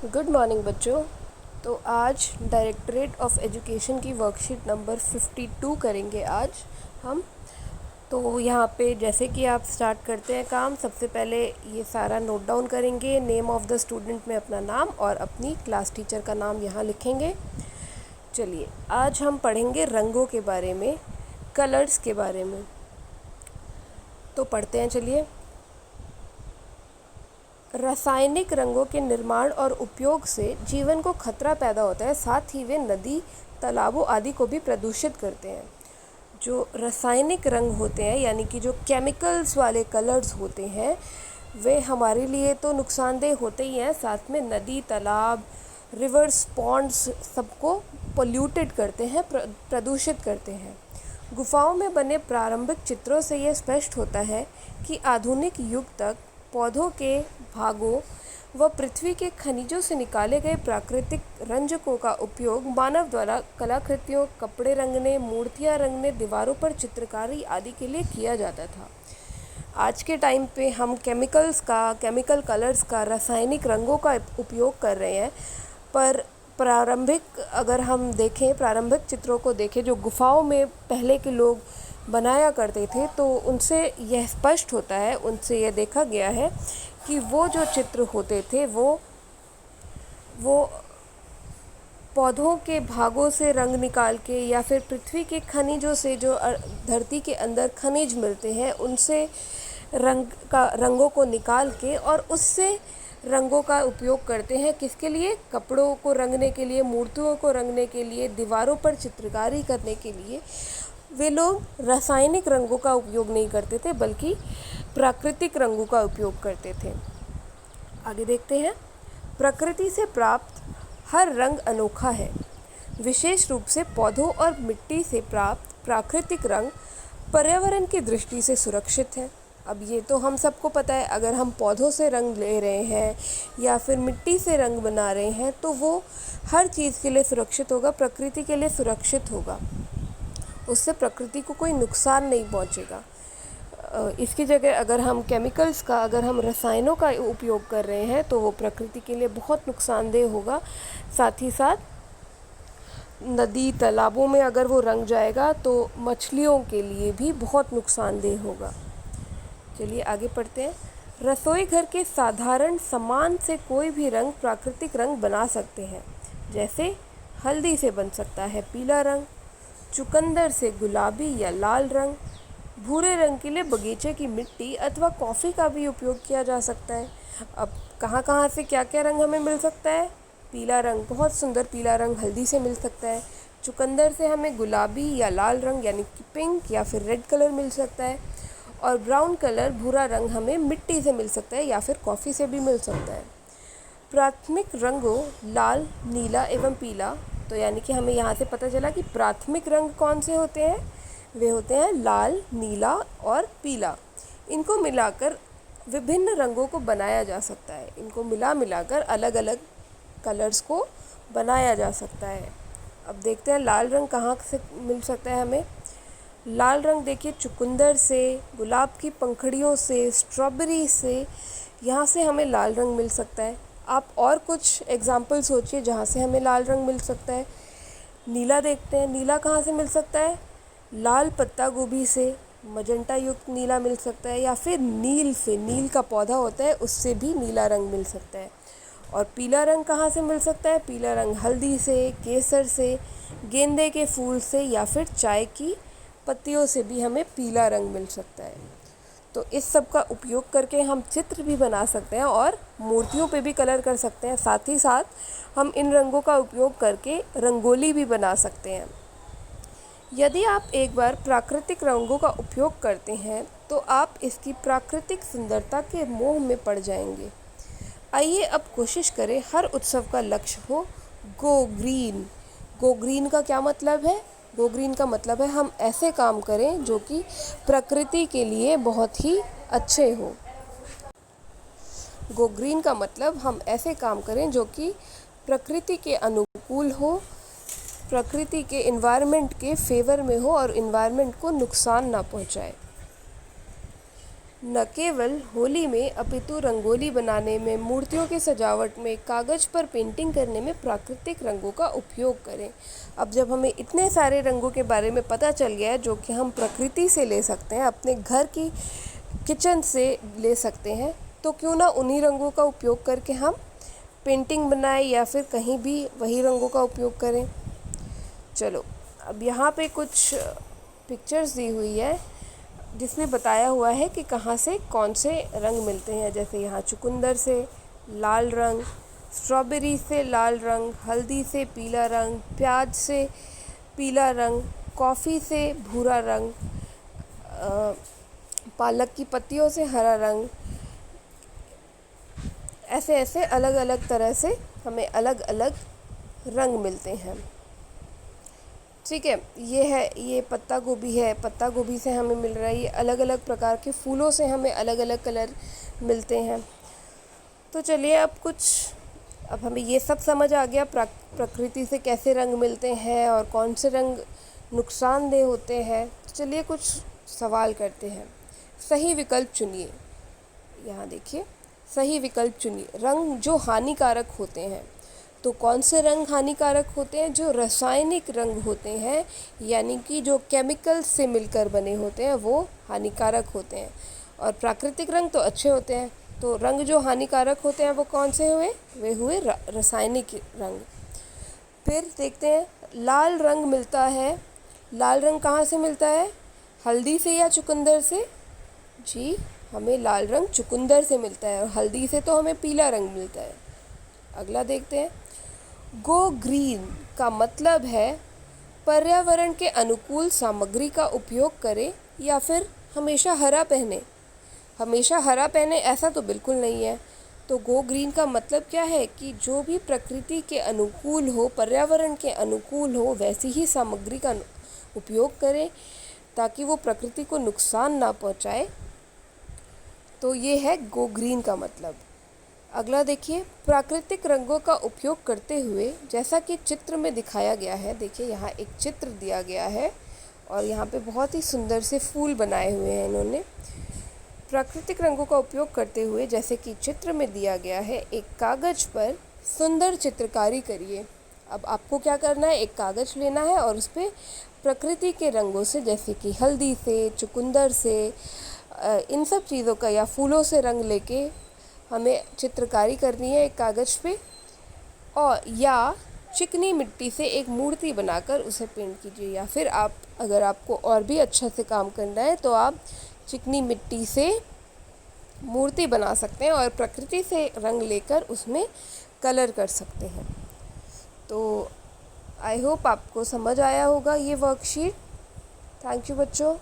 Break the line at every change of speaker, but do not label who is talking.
Good morning बच्चों। तो आज डायरेक्टरेट ऑफ एजुकेशन की वर्कशीट नंबर 52 करेंगे आज हम। तो यहाँ पे जैसे कि आप स्टार्ट करते हैं काम, सबसे पहले ये सारा नोट डाउन करेंगे। नेम ऑफ़ द स्टूडेंट में अपना नाम और अपनी क्लास टीचर का नाम यहाँ लिखेंगे। चलिए आज हम पढ़ेंगे रंगों के बारे में, कलर्स के बारे में। तो पढ़ते हैं, चलिए। रासायनिक रंगों के निर्माण और उपयोग से जीवन को खतरा पैदा होता है, साथ ही वे नदी, तालाबों आदि को भी प्रदूषित करते हैं। जो रासायनिक रंग होते हैं यानी कि जो केमिकल्स वाले कलर्स होते हैं, वे हमारे लिए तो नुकसानदेह होते ही हैं, साथ में नदी, तालाब, रिवर्स, पॉन्ड्स सबको पोल्यूटेड करते हैं, प्रदूषित करते हैं। गुफाओं में बने प्रारंभिक चित्रों से यह स्पष्ट होता है कि आधुनिक युग तक पौधों के भागों व पृथ्वी के खनिजों से निकाले गए प्राकृतिक रंजकों का उपयोग मानव द्वारा कलाकृतियों, कपड़े रंगने, मूर्तियां रंगने, दीवारों पर चित्रकारी आदि के लिए किया जाता था। आज के टाइम पे हम केमिकल कलर्स का, रासायनिक रंगों का उपयोग कर रहे हैं, पर अगर हम देखें, प्रारंभिक चित्रों को देखें जो गुफाओं में पहले के लोग बनाया करते थे, तो उनसे यह स्पष्ट होता है, उनसे यह देखा गया है कि वो जो चित्र होते थे वो पौधों के भागों से रंग निकाल के या फिर पृथ्वी के खनिजों से, जो धरती के अंदर खनिज मिलते हैं, उनसे रंगों को निकाल के और उससे रंगों का उपयोग करते हैं। किसके लिए? कपड़ों को रंगने के लिए, मूर्तियों को रंगने के लिए, दीवारों पर चित्रकारी करने के लिए। वे लोग रासायनिक रंगों का उपयोग नहीं करते थे, बल्कि प्राकृतिक रंगों का उपयोग करते थे। आगे देखते हैं। प्रकृति से प्राप्त हर रंग अनोखा है। विशेष रूप से पौधों और मिट्टी से प्राप्त प्राकृतिक रंग पर्यावरण की दृष्टि से सुरक्षित है। अब ये तो हम सबको पता है, अगर हम पौधों से रंग ले रहे हैं या फिर मिट्टी से रंग बना रहे हैं, तो वो हर चीज़ के लिए सुरक्षित होगा, प्रकृति के लिए सुरक्षित होगा, उससे प्रकृति को कोई नुकसान नहीं पहुंचेगा। इसकी जगह अगर हम रसायनों का उपयोग कर रहे हैं, तो वो प्रकृति के लिए बहुत नुकसानदेह होगा। साथ ही साथ नदी, तालाबों में अगर वो रंग जाएगा तो मछलियों के लिए भी बहुत नुकसानदेह होगा। चलिए आगे पढ़ते हैं। रसोई घर के साधारण सामान से कोई भी रंग प्राकृतिक रंग बना सकते हैं। जैसे हल्दी से बन सकता है पीला रंग, चुकंदर से गुलाबी या लाल रंग, भूरे रंग के लिए बगीचे की मिट्टी अथवा कॉफ़ी का भी उपयोग किया जा सकता है। अब कहाँ से क्या क्या रंग हमें मिल सकता है? पीला रंग, बहुत सुंदर पीला रंग हल्दी से मिल सकता है। चुकंदर से हमें गुलाबी या लाल रंग यानी कि पिंक या फिर रेड कलर मिल सकता है। और ब्राउन कलर, भूरा रंग हमें मिट्टी से मिल सकता है या फिर कॉफ़ी से भी मिल सकता है। प्राथमिक रंगों लाल, नीला एवं पीला, तो यानी कि हमें यहाँ से पता चला कि प्राथमिक रंग कौन से होते हैं? वे होते हैं लाल, नीला और पीला। इनको मिलाकर विभिन्न रंगों को बनाया जा सकता है। इनको मिलाकर अलग अलग कलर्स को बनाया जा सकता है। अब देखते हैं लाल रंग कहाँ से मिल सकता है हमें। लाल रंग देखिए, चुकंदर से, गुलाब की पंखुड़ियों से, स्ट्रॉबेरी से, यहाँ से हमें लाल रंग मिल सकता है। आप और कुछ एग्जाम्पल सोचिए जहाँ से हमें लाल रंग मिल सकता है। नीला देखते हैं, नीला कहाँ से मिल सकता है? लाल पत्ता गोभी से मजंटा युक्त नीला मिल सकता है, या फिर नील से, नील का पौधा होता है उससे भी नीला रंग मिल सकता है। और पीला रंग कहाँ से मिल सकता है? पीला रंग हल्दी से, केसर से, गेंदे के फूल से या फिर चाय की पत्तियों से भी हमें पीला रंग मिल सकता है। तो इस सब का उपयोग करके हम चित्र भी बना सकते हैं और मूर्तियों पे भी कलर कर सकते हैं। साथ ही साथ हम इन रंगों का उपयोग करके रंगोली भी बना सकते हैं। यदि आप एक बार प्राकृतिक रंगों का उपयोग करते हैं तो आप इसकी प्राकृतिक सुंदरता के मोह में पड़ जाएंगे। आइए अब कोशिश करें हर उत्सव का लक्ष्य हो गो ग्रीन। गो ग्रीन का क्या मतलब है? गो ग्रीन का मतलब है हम ऐसे काम करें जो कि प्रकृति के लिए बहुत ही अच्छे हो। गो ग्रीन का मतलब हम ऐसे काम करें जो कि प्रकृति के अनुकूल हो, प्रकृति के एनवायरनमेंट के फेवर में हो और एनवायरनमेंट को नुकसान ना पहुंचाए। न केवल होली में अपितु रंगोली बनाने में, मूर्तियों की सजावट में, कागज़ पर पेंटिंग करने में प्राकृतिक रंगों का उपयोग करें। अब जब हमें इतने सारे रंगों के बारे में पता चल गया है जो कि हम प्रकृति से ले सकते हैं, अपने घर की किचन से ले सकते हैं, तो क्यों ना उन्हीं रंगों का उपयोग करके हम पेंटिंग बनाएं या फिर कहीं भी वही रंगों का उपयोग करें। चलो, अब यहाँ पे कुछ पिक्चर्स दी हुई है जिसमें बताया हुआ है कि कहाँ से कौन से रंग मिलते हैं। जैसे यहाँ चुकंदर से लाल रंग, स्ट्रॉबेरी से लाल रंग, हल्दी से पीला रंग, प्याज से पीला रंग, कॉफ़ी से भूरा रंग, पालक की पत्तियों से हरा रंग। ऐसे ऐसे अलग अलग तरह से हमें अलग अलग रंग मिलते हैं। ठीक है, ये पत्ता गोभी है, पत्ता गोभी से हमें मिल रहा है। ये अलग अलग प्रकार के फूलों से हमें अलग अलग कलर मिलते हैं। तो चलिए अब हमें ये सब समझ आ गया प्रकृति से कैसे रंग मिलते हैं और कौन से रंग नुकसानदेह होते हैं। तो चलिए कुछ सवाल करते हैं। सही विकल्प चुनिए। यहाँ देखिए, सही विकल्प चुनिए। रंग जो हानिकारक होते हैं, तो कौन से रंग हानिकारक होते हैं? जो रासायनिक रंग होते हैं, यानी कि जो केमिकल से मिलकर बने होते हैं, वो हानिकारक होते हैं। और प्राकृतिक रंग तो अच्छे होते हैं। तो रंग जो हानिकारक होते हैं वो कौन से हुए? वे हुए रासायनिक रंग। फिर देखते हैं, लाल रंग मिलता है। लाल रंग कहाँ से मिलता है? हल्दी से या चुकंदर से? जी, हमें लाल रंग चुकंदर से मिलता है और हल्दी से तो हमें पीला रंग मिलता है। अगला देखते हैं, गो ग्रीन का मतलब है पर्यावरण के अनुकूल सामग्री का उपयोग करें या फिर हमेशा हरा पहने। हमेशा हरा पहने ऐसा तो बिल्कुल नहीं है। तो गो ग्रीन का मतलब क्या है कि जो भी प्रकृति के अनुकूल हो, पर्यावरण के अनुकूल हो, वैसी ही सामग्री का उपयोग करें ताकि वो प्रकृति को नुकसान ना पहुंचाए। तो ये है गो ग्रीन का मतलब। अगला देखिए, प्राकृतिक रंगों का उपयोग करते हुए, जैसा कि चित्र में दिखाया गया है। देखिए, यहाँ एक चित्र दिया गया है और यहाँ पे बहुत ही सुंदर से फूल बनाए हुए हैं इन्होंने। प्राकृतिक रंगों का उपयोग करते हुए, जैसे कि चित्र में दिया गया है, एक कागज़ पर सुंदर चित्रकारी करिए। अब आपको क्या करना है? एक कागज़ लेना है और उस पर प्रकृति के रंगों से, जैसे कि हल्दी से, चुकंदर से, इन सब चीज़ों का या फूलों से रंग लेके हमें चित्रकारी करनी है एक कागज़ पे। और या चिकनी मिट्टी से एक मूर्ति बनाकर उसे पेंट कीजिए। या फिर अगर आपको और भी अच्छा से काम करना है तो आप चिकनी मिट्टी से मूर्ति बना सकते हैं और प्रकृति से रंग लेकर उसमें कलर कर सकते हैं। तो आई होप आपको समझ आया होगा ये वर्कशीट। थैंक यू बच्चों।